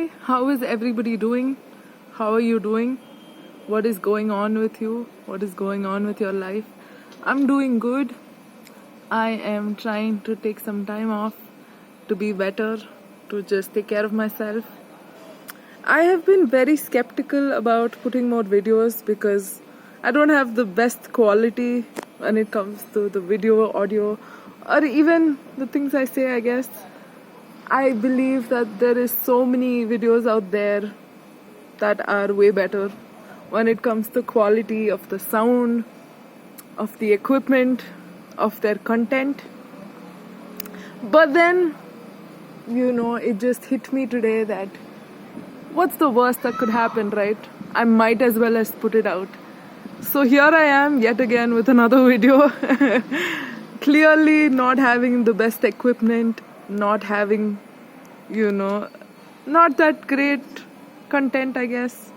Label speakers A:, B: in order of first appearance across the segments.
A: Hi, how is everybody doing? How are you doing? What is going on with you? What is going on with your life? I'm doing good. I am trying to take some time off to be better, to just take care of myself. I have been very skeptical about putting more videos because I don't have the best quality when it comes to the video, audio, or even the things I say, I guess. I believe that there is so many videos out there that are way better when it comes to quality of the sound, of the equipment, of their content. But then, it just hit me today that what's the worst that could happen, right? I might as well as put it out. So here I am yet again with another video. Clearly not having the best equipment, not having, not that great content, I guess,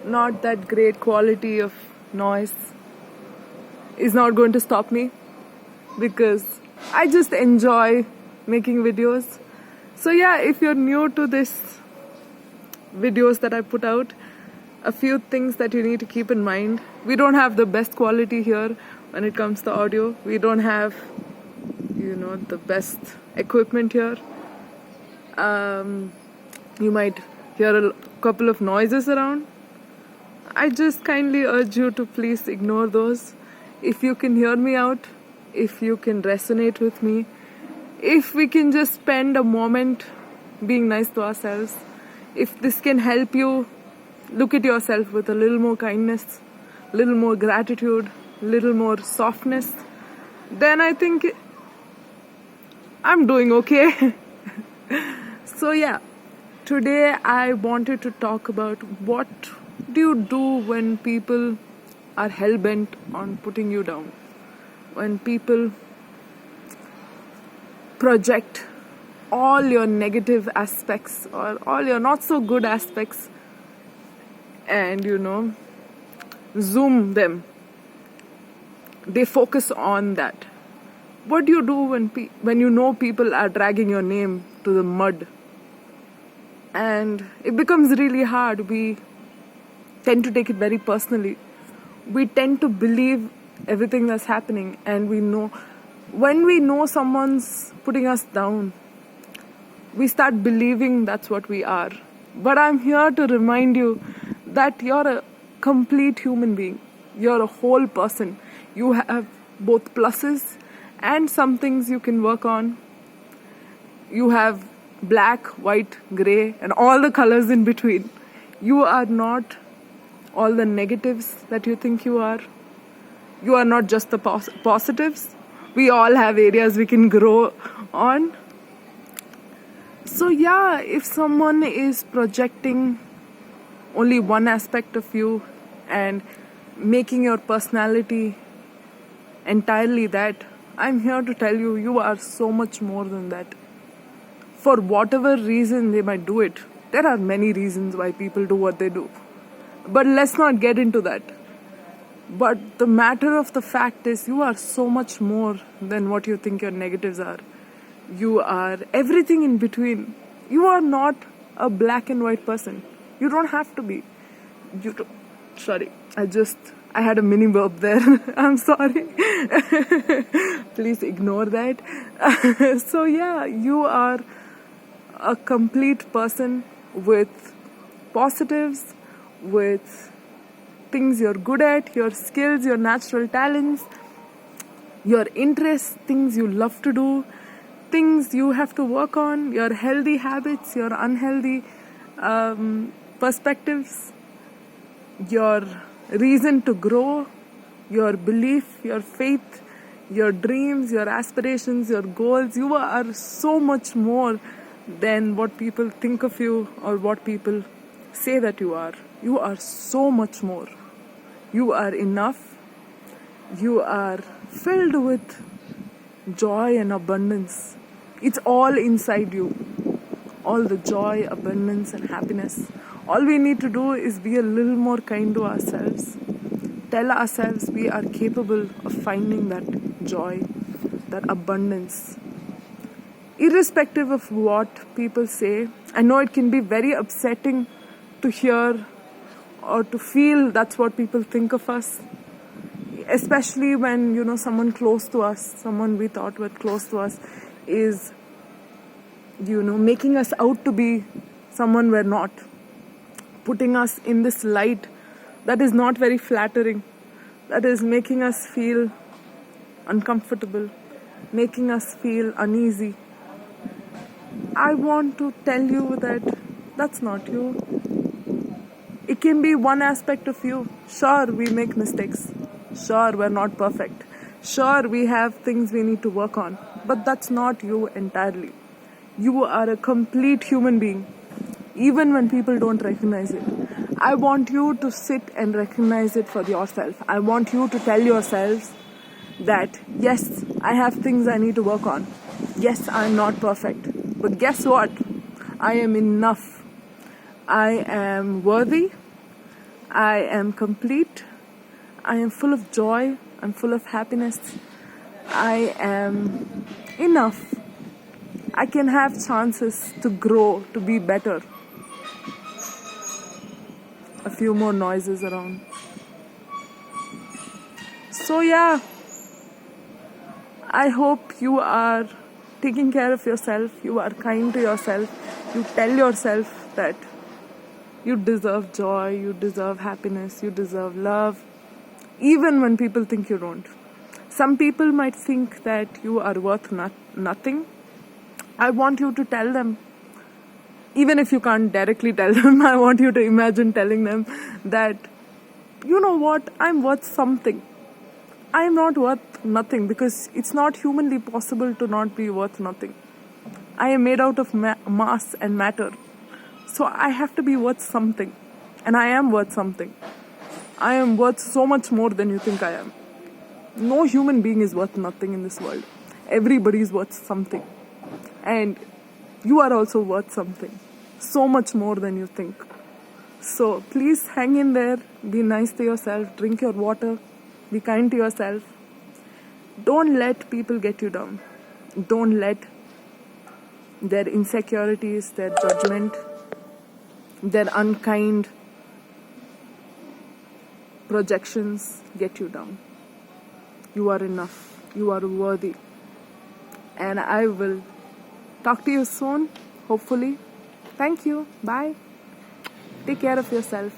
A: not that great quality of noise is not going to stop me because I just enjoy making videos. So yeah, if you're new to this videos that I put out, a few things that you need to keep in mind. We don't have the best quality here when it comes to audio. We don't have, the best equipment here. You might hear a couple of noises around. I just kindly urge you to please ignore those. If you can hear me out, if you can resonate with me, if we can just spend a moment being nice to ourselves, if this can help you look at yourself with a little more kindness, a little more gratitude, a little more softness, then I think I'm doing okay. So yeah, today I wanted to talk about what do you do when people are hell-bent on putting you down, when people project all your negative aspects or all your not so good aspects and zoom them. They focus on that. What do you do when you know people are dragging your name to the mud? And it becomes really hard. We tend to take it very personally. We tend to believe everything that's happening, and when we know someone's putting us down, we start believing that's what we are. But I'm here to remind you that you're a complete human being. You're a whole person. You have both pluses and some things you can work on. You have black, white, grey, and all the colors in between. You are not all the negatives that you think you are. You are not just the positives. We all have areas we can grow on. So yeah, if someone is projecting only one aspect of you and making your personality entirely that, I'm here to tell you, you are so much more than that. For whatever reason they might do it. There are many reasons why people do what they do. But let's not get into that. But the matter of the fact is, you are so much more than what you think your negatives are. You are everything in between. You are not a black and white person. You don't have to be. Sorry, I had a mini burp there. I'm sorry. Please ignore that. So yeah, you are a complete person with positives, with things you're good at, your skills, your natural talents, your interests, things you love to do, things you have to work on, your healthy habits, your unhealthy perspectives, your reason to grow, your belief, your faith, your dreams, your aspirations, your goals. You are so much more than what people think of you or what people say that you are. You are so much more. You are enough. You are filled with joy and abundance. It's all inside you. All the joy, abundance, and happiness. All we need to do is be a little more kind to ourselves. Tell ourselves we are capable of finding that joy, that abundance irrespective of what people say. I know it can be very upsetting to hear or to feel that's what people think of us, especially when, someone close to us, someone we thought were close to us, is, making us out to be someone we're not, putting us in this light that is not very flattering, that is making us feel uncomfortable, making us feel uneasy. I want to tell you that that's not you. It can be one aspect of you. Sure, we make mistakes. Sure, we're not perfect. Sure, we have things we need to work on. But that's not you entirely. You are a complete human being, even when people don't recognize it. I want you to sit and recognize it for yourself. I want you to tell yourselves that, yes, I have things I need to work on. Yes, I'm not perfect. But guess what? I am enough. I am worthy. I am complete. I am full of joy. I'm full of happiness. I am enough. I can have chances to grow, to be better. A few more noises around. So yeah, I hope you are taking care of yourself, you are kind to yourself, you tell yourself that you deserve joy, you deserve happiness, you deserve love, even when people think you don't. Some people might think that you are worth nothing. I want you to tell them, even if you can't directly tell them, I want you to imagine telling them that, you know what, I'm worth something. I am not worth nothing, because it's not humanly possible to not be worth nothing. I am made out of mass and matter. So I have to be worth something. And I am worth something. I am worth so much more than you think I am. No human being is worth nothing in this world. Everybody is worth something. And you are also worth something. So much more than you think. So please hang in there. Be nice to yourself. Drink your water. Be kind to yourself. Don't let people get you down. Don't let their insecurities, their judgment, their unkind projections get you down. You are enough. You are worthy. And I will talk to you soon, hopefully. Thank you. Bye. Take care of yourself.